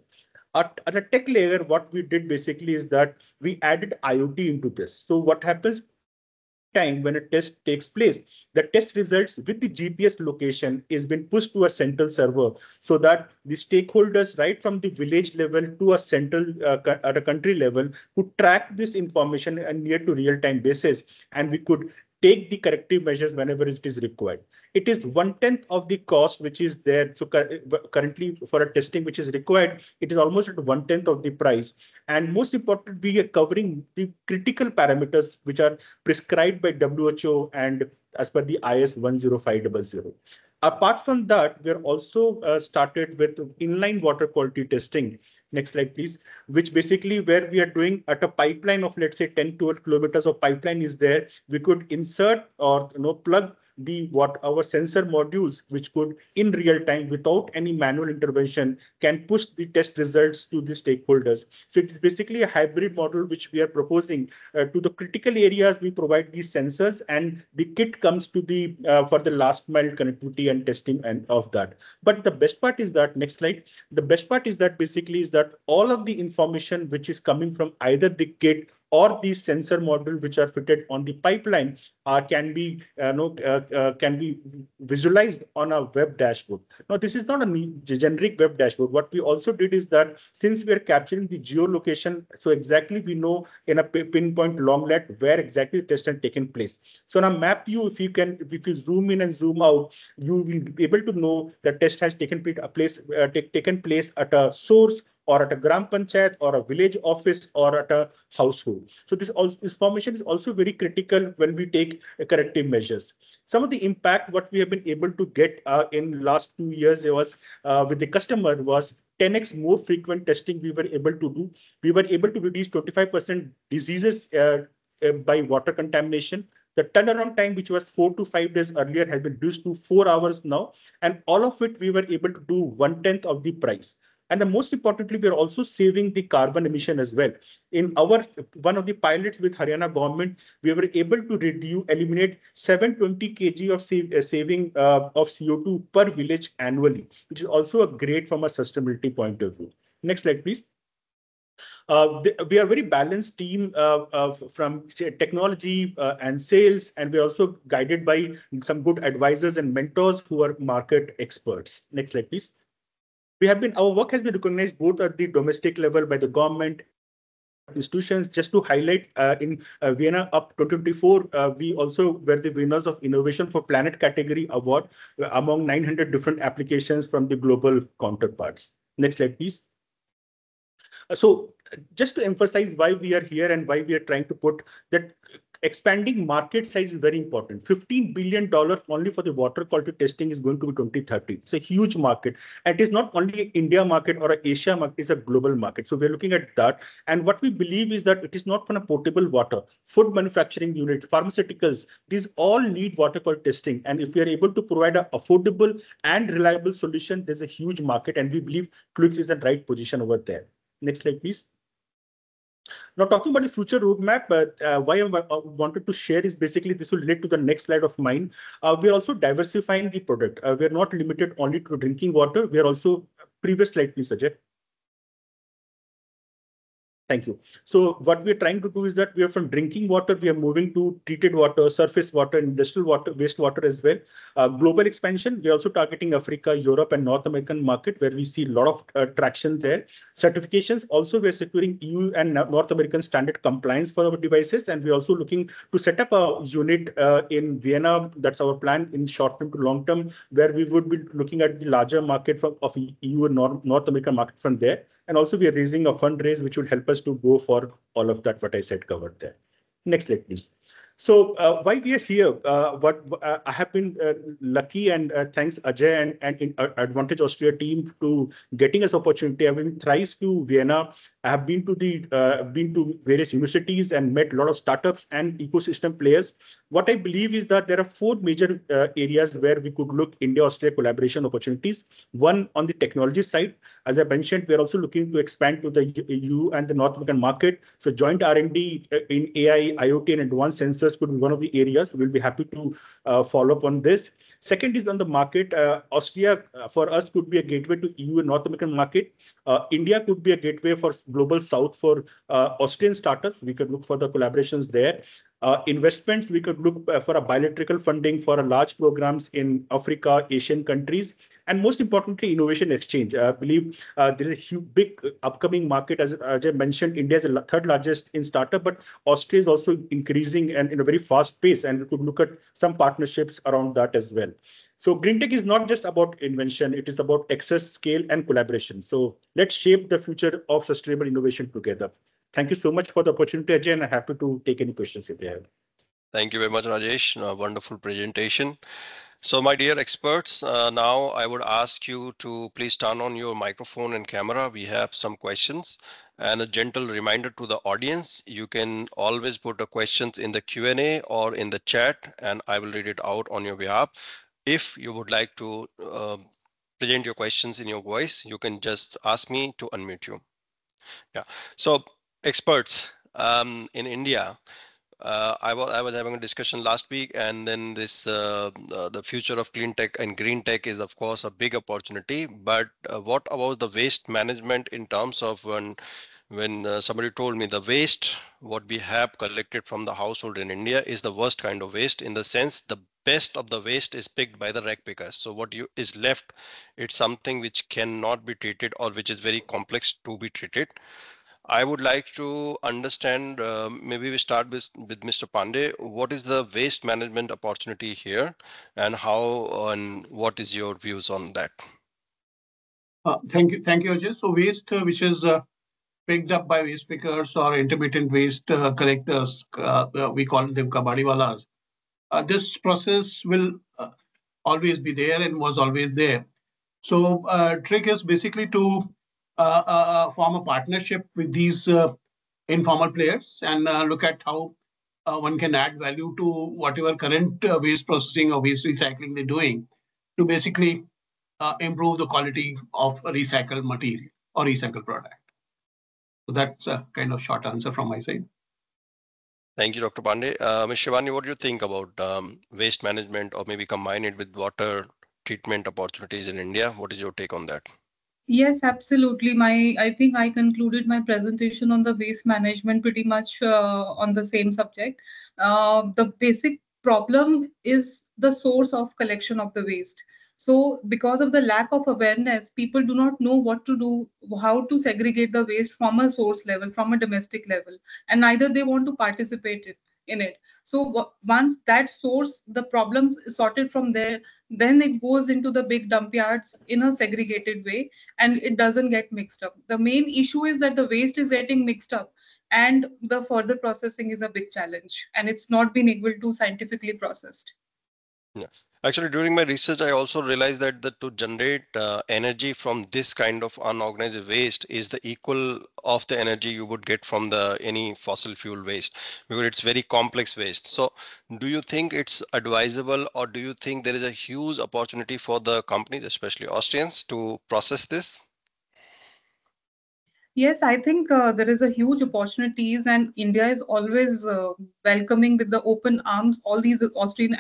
At a tech layer, what we did basically is that we added IoT into this. So what happens time when a test takes place, the test results with the GPS location is been pushed to a central server so that the stakeholders right from the village level to a central at a country level could track this information and near to real-time basis, and we could take the corrective measures whenever it is required. It is 1/10 of the cost which is there. So currently for a testing which is required, it is almost at 1/10 of the price. And most important, we are covering the critical parameters which are prescribed by WHO and as per the IS 10500. Apart from that, we're also started with inline water quality testing. Next slide, please. Which basically where we are doing at a pipeline of, let's say, 10 to 12 kilometers of pipeline is there. We could insert or plug our sensor modules, which could in real time without any manual intervention can push the test results to the stakeholders. So it is basically a hybrid model which we are proposing. To the critical areas, we provide these sensors, and the kit comes to the for the last mile connectivity and testing and of that. But the best part is that, next slide, the best part is that basically is that all of the information which is coming from either the kit or these sensor module which are fitted on the pipeline can be visualized on a web dashboard. Now, this is not a generic web dashboard. What we also did is that since we are capturing the geolocation, so exactly we know in a pinpoint long lat where exactly the test has taken place. So now map view, if you zoom in and zoom out, you will be able to know the test has taken place at a source, or at a Gram Panchayat, or a village office, or at a household. So this information is also very critical when we take corrective measures. Some of the impact what we have been able to get in last 2 years was with the customer was 10x more frequent testing we were able to do. We were able to reduce 25% diseases by water contamination. The turnaround time, which was 4 to 5 days earlier, has been reduced to 4 hours now. And all of it, we were able to do 1/10 of the price. And the most importantly, we are also saving the carbon emission as well. In our one of the pilots with Haryana government, we were able to eliminate 720 kg of saving of CO2 per village annually, which is also a great from a sustainability point of view. Next slide, please. We are a very balanced team from technology and sales, and we're also guided by some good advisors and mentors who are market experts. Next slide, please. Our work has been recognized both at the domestic level by the government institutions. Just to highlight, in Vienna Up 2024, we also were the winners of Innovation for Planet category award among 900 different applications from the global counterparts. Next slide, please. So just to emphasize why we are here and why we are trying to put that expanding market size is very important. $15 billion only for the water quality testing is going to be 2030. It's a huge market. And it is not only an India market or an Asia market, it's a global market. So we're looking at that. And what we believe is that it is not for a potable water, food manufacturing unit, pharmaceuticals, these all need water quality testing. And if we are able to provide an affordable and reliable solution, there's a huge market. And we believe Fluix is in the right position over there. Next slide, please. Now, talking about the future roadmap, why I wanted to share is basically this will relate to the next slide of mine. We are also diversifying the product. We are not limited only to drinking water. We are also, previous slide, please, Ajay. Thank you. So what we're trying to do is that we are from drinking water, we are moving to treated water, surface water, industrial water, wastewater as well. Global expansion, we're also targeting Africa, Europe, and North American market where we see a lot of traction there. Certifications, also we're securing EU and North American standard compliance for our devices. And we're also looking to set up a unit in Vienna. That's our plan in short term to long term, where we would be looking at the larger market of EU and North American market from there. And also we are raising a fundraise, which would help us to go for all of that, what I said covered there. Next slide, please. So why we are here, I have been lucky and thanks Ajay and in Advantage Austria team to getting us opportunity. I've been thrice to Vienna. I have been to various universities and met a lot of startups and ecosystem players. What I believe is that there are four major areas where we could look India-Austria collaboration opportunities. One on the technology side, as I mentioned, we're also looking to expand to the EU and the North American market. So joint R&D in AI, IoT, and advanced sensors could be one of the areas. We'll be happy to follow up on this. Second is on the market. Austria for us could be a gateway to EU and North American market. India could be a gateway for global South for Austrian startups. We could look for the collaborations there. Investments, we could look for a bilateral funding for a large programs in Africa, Asian countries, and most importantly, innovation exchange. I believe there is a huge, big upcoming market. As I mentioned, India is the third largest in startup, but Austria is also increasing and in a very fast pace, and we could look at some partnerships around that as well. So green tech is not just about invention, it is about access, scale, and collaboration. So let's shape the future of sustainable innovation together. Thank you so much for the opportunity, Ajay, and I'm happy to take any questions if they have. Thank you very much, Rajesh. Wonderful presentation. So my dear experts, now I would ask you to please turn on your microphone and camera. We have some questions, and a gentle reminder to the audience, you can always put the questions in the Q&A or in the chat, and I will read it out on your behalf. If you would like to present your questions in your voice, you can just ask me to unmute you. Yeah. So experts in India, I was having a discussion last week, and then this the future of clean tech and green tech is of course a big opportunity. But what about the waste management in terms of when somebody told me the waste what we have collected from the household in India is the worst kind of waste, in the sense the best of the waste is picked by the rag pickers. So what is left, it's something which cannot be treated or which is very complex to be treated. I would like to understand, maybe we start with Mr. Pandey. What is the waste management opportunity here, and how and what is your views on that? Thank you, Ajay. So waste which is picked up by waste pickers or intermittent waste collectors, we call them kabadiwalas. This process will always be there and was always there. So trick is basically to form a partnership with these informal players and look at how one can add value to whatever current waste processing or waste recycling they're doing to basically improve the quality of recycled material. or recycled product. So that's a kind of short answer from my side. Thank you, Dr. Pandey. Ms. Shivani, what do you think about waste management, or maybe combine it with water treatment opportunities in India? What is your take on that? Yes, absolutely. I think I concluded my presentation on the waste management pretty much on the same subject. The basic problem is the source of collection of the waste. So because of the lack of awareness, people do not know what to do, how to segregate the waste from a source level, from a domestic level, and neither they want to participate in it. So once that source, the problems sorted from there, then it goes into the big dump yards in a segregated way, and it doesn't get mixed up. The main issue is that the waste is getting mixed up, and the further processing is a big challenge, and it's not been able to scientifically processed. Yes. Actually, during my research, I also realized that to generate energy from this kind of unorganized waste is the equal of the energy you would get from any fossil fuel waste, because it's very complex waste. So do you think it's advisable, or do you think there is a huge opportunity for the companies, especially Austrians, to process this? Yes, I think there is a huge opportunities, and India is always welcoming with the open arms all these Austrian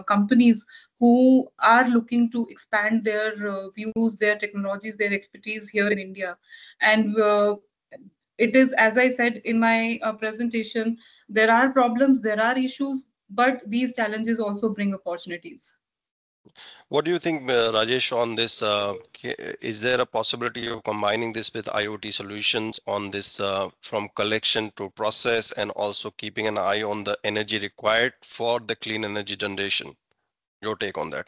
companies who are looking to expand their views, their technologies, their expertise here in India. And it is, as I said in my presentation, there are problems, there are issues, but these challenges also bring opportunities. What do you think, Rajesh, on this? Is there a possibility of combining this with IoT solutions on this from collection to process, and also keeping an eye on the energy required for the clean energy generation? Your take on that?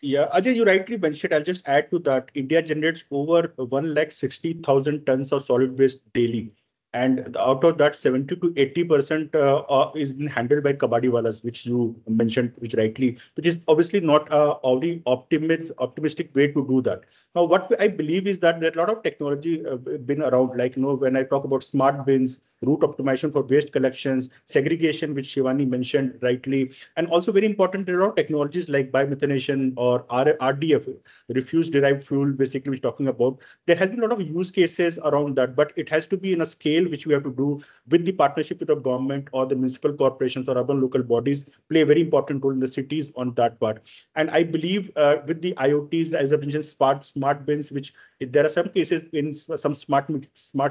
Yeah, Ajay, you rightly mentioned. I'll just add to that. India generates over 160,000 tons of solid waste daily. And out of that, 70 to 80% is being handled by kabadiwalas, which you mentioned, which is obviously not a optimistic way to do that. Now, what I believe is that there are a lot of technology been around, like, when I talk about smart bins, route optimization for waste collections, segregation, which Shivani mentioned rightly, and also very important, there are technologies like biomethanation or RDF, refuse-derived fuel, basically, we're talking about. There has been a lot of use cases around that, but it has to be in a scale which we have to do with the partnership with the government or the municipal corporations or urban local bodies, play a very important role in the cities on that part. And I believe with the IoTs, as I mentioned, smart bins, which there are some cases in some smart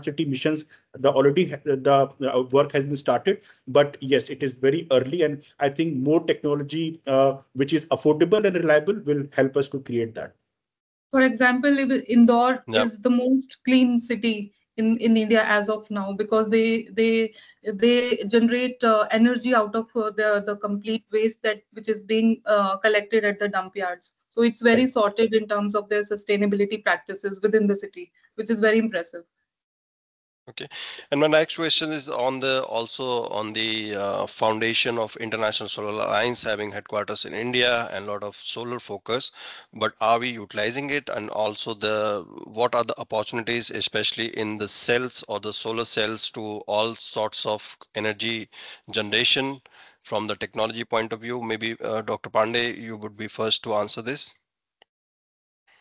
city missions, the work has been started, but yes, it is very early, and I think more technology which is affordable and reliable will help us to create that. For example, Indore is the most clean city in India as of now, because they generate energy out of the complete waste which is being collected at the dump yards. So it's very sorted in terms of their sustainability practices within the city, which is very impressive. Okay, and my next question is on the foundation of International Solar Alliance having headquarters in India and a lot of solar focus, but are we utilizing it? And also what are the opportunities, especially in the cells or the solar cells, to all sorts of energy generation from the technology point of view? Maybe Dr. Pandey, you would be first to answer this.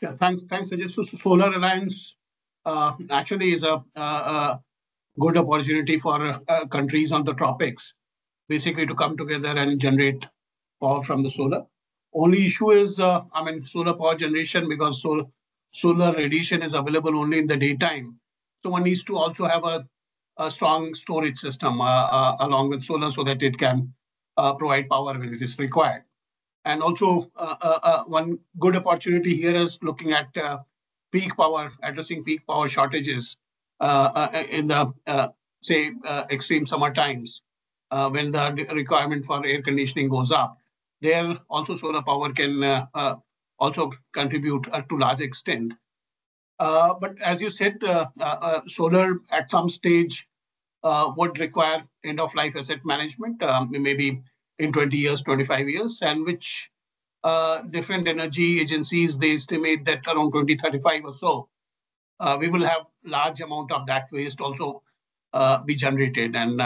Yeah, thanks, Ajay. So Solar Alliance actually is a good opportunity for countries on the tropics, basically to come together and generate power from the solar. Only issue is, solar power generation, because solar radiation is available only in the daytime. So one needs to also have a strong storage system along with solar, so that it can provide power when it is required. And also one good opportunity here is looking at peak power, addressing peak power shortages in the, extreme summer times when the requirement for air conditioning goes up. There also solar power can also contribute to large extent. But as you said, solar at some stage would require end-of-life asset management, maybe in 20 years, 25 years, and which different energy agencies, they estimate that around 2035 or so, we will have large amount of that waste also be generated. And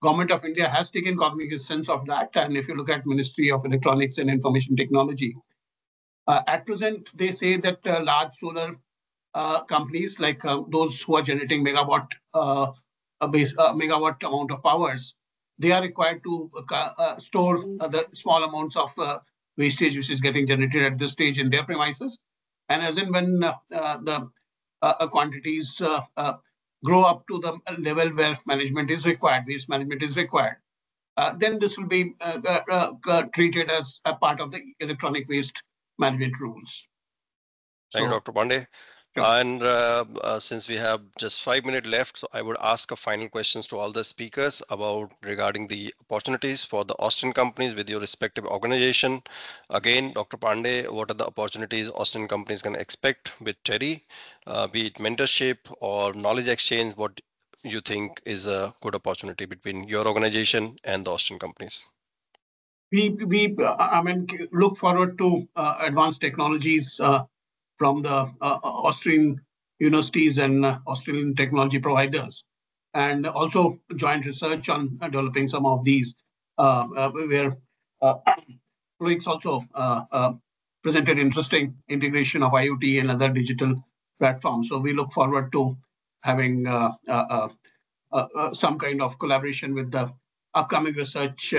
Government of India has taken cognizance of that. And if you look at Ministry of Electronics and Information Technology, at present, they say that large solar companies like those who are generating megawatt amount of powers, they are required to store the small amounts of wastage which is getting generated at this stage in their premises. And as in when the quantities grow up to the level where management is required, waste management is required, then this will be treated as a part of the electronic waste management rules. Thank you, Dr. Pandey. Sure. And since we have just 5 minutes left, so I would ask a final questions to all the speakers about regarding the opportunities for the Austrian companies with your respective organization. Again, Dr. Pandey, what are the opportunities Austrian companies can expect with TERI, be it mentorship or knowledge exchange? What you think is a good opportunity between your organization and the Austrian companies? We look forward to advanced technologies from the Austrian universities and Australian technology providers, and also joint research on developing some of these, where colleagues also presented interesting integration of IoT and other digital platforms. So we look forward to having some kind of collaboration with the upcoming research,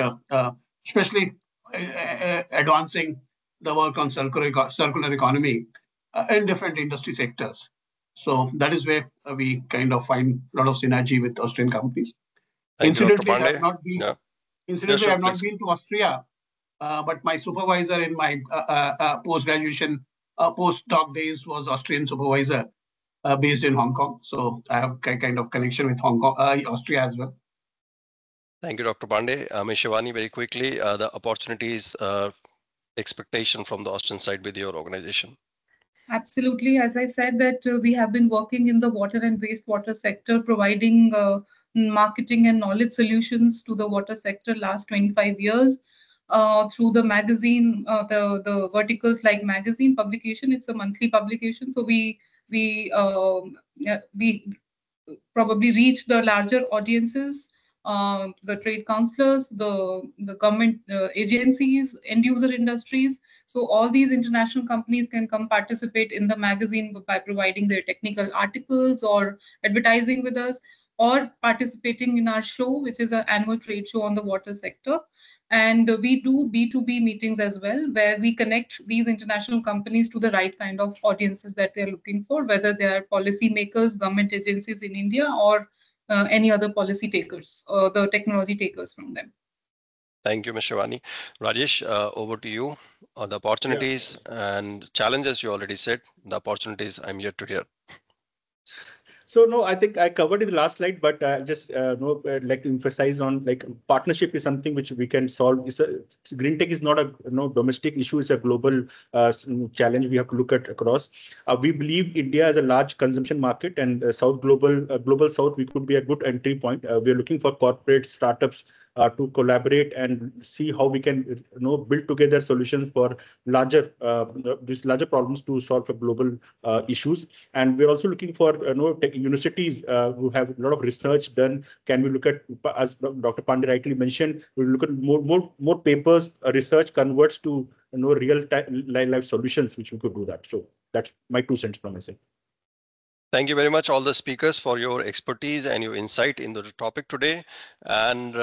especially advancing the work on circular economy in different industry sectors. So that is where we kind of find a lot of synergy with Austrian companies. Incidentally, I have not been to Austria, but my supervisor in my post-graduation postdoc days was Austrian supervisor based in Hong Kong. So I have kind of connection with Austria as well. Thank you, Dr. Pandey. Ms. Shivani, very quickly, the opportunities, expectation from the Austrian side with your organization. Absolutely. As I said, that we have been working in the water and wastewater sector, providing marketing and knowledge solutions to the water sector last 25 years through the magazine, the verticals like magazine publication. It's a monthly publication. So we probably reach the larger audiences, the trade councillors, the government agencies, end user industries. So all these international companies can come participate in the magazine by providing their technical articles or advertising with us, or participating in our show, which is an annual trade show on the water sector. And we do B2B meetings as well, where we connect these international companies to the right kind of audiences that they're looking for, whether they are policy makers, government agencies in India, or any other policy takers, the technology takers from them. Thank you, Ms. Shivani. Rajesh, over to you. The opportunities and challenges you already said. The opportunities I'm yet to hear. So no, I think I covered in the last slide, but just like to emphasize on like partnership is something which we can solve. Green tech is not a domestic issue; it's a global challenge we have to look at across. We believe India is a large consumption market, and global South, we could be a good entry point. We are looking for corporate startups to collaborate and see how we can build together solutions for larger problems to solve for global issues. And we're also looking for universities who have a lot of research done. Can we look at, as Dr. Pandey rightly mentioned, we'll look at more papers, research converts to real life solutions, which we could do that. So that's my 2 cents from my side. Thank you very much, all the speakers, for your expertise and your insight in the topic today. And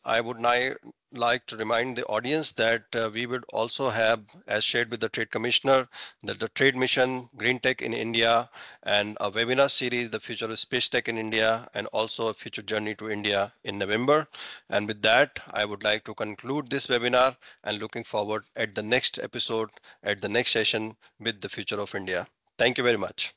I would now like to remind the audience that we would also have, as shared with the Trade Commissioner, that the Trade Mission, Green Tech in India, and a webinar series, The Future of Space Tech in India, and also a Future Journey to India in November. And with that, I would like to conclude this webinar and looking forward at the next episode, at the next session with the Future of India. Thank you very much.